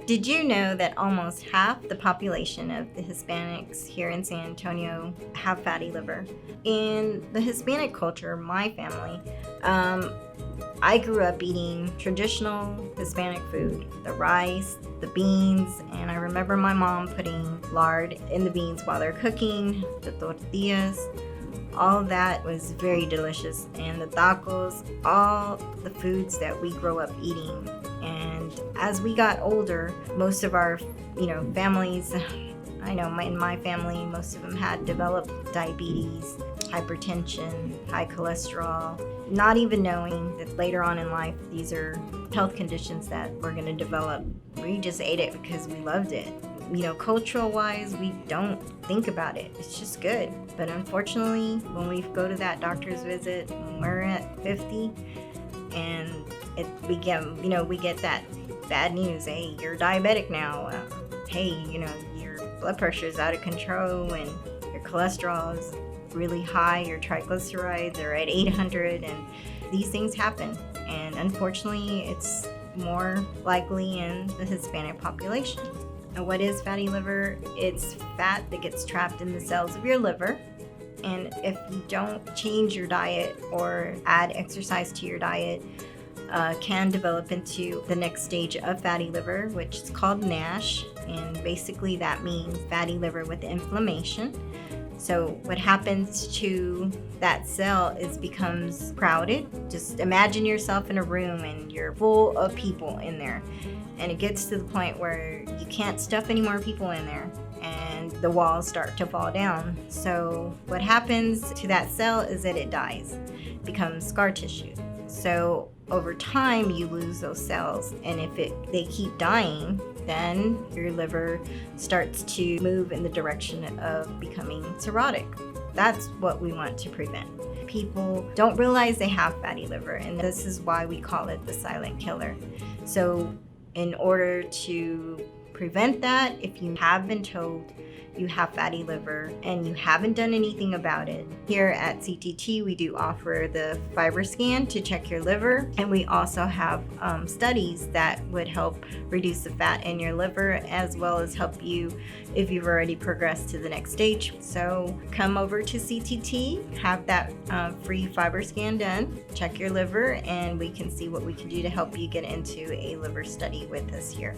Did you know that almost half the population of the Hispanics here in San Antonio have fatty liver? In the Hispanic culture, my family, I grew up eating traditional Hispanic food, the rice, the beans, and I remember my mom putting lard in the beans while they're cooking, the tortillas. All of that was very delicious, and the tacos, all the foods that we grow up eating. And as we got older, most of our, families, I know in my family, most of them had developed diabetes, hypertension, high cholesterol, not even knowing that later on in life, these are health conditions that we're going to develop. We just ate it because we loved it. Cultural wise, we don't think about it. It's just good. But unfortunately, when we go to that doctor's visit, when we're at 50, and we get that bad news. Hey, you're diabetic now. Hey, your blood pressure is out of control and your cholesterol is really high. Your triglycerides are at 800, and these things happen. And unfortunately, it's more likely in the Hispanic population. And what is fatty liver? It's fat that gets trapped in the cells of your liver. And if you don't change your diet or add exercise to your diet, can develop into the next stage of fatty liver, which is called NASH. And basically that means fatty liver with inflammation. So what happens to that cell is becomes crowded. Just imagine yourself in a room and you're full of people in there. And it gets to the point where you can't stuff any more people in there and the walls start to fall down. So what happens to that cell is that it dies, becomes scar tissue. So over time you lose those cells, and if they keep dying, then your liver starts to move in the direction of becoming cirrhotic. That's what we want to prevent. People don't realize they have fatty liver, and this is why we call it the silent killer. So in order to prevent that, if you have been told you have fatty liver and you haven't done anything about it, here at CTT we do offer the fiber scan to check your liver, and we also have studies that would help reduce the fat in your liver, as well as help you if you've already progressed to the next stage. So come over to CTT, have that free fiber scan done, check your liver, and we can see what we can do to help you get into a liver study with us here.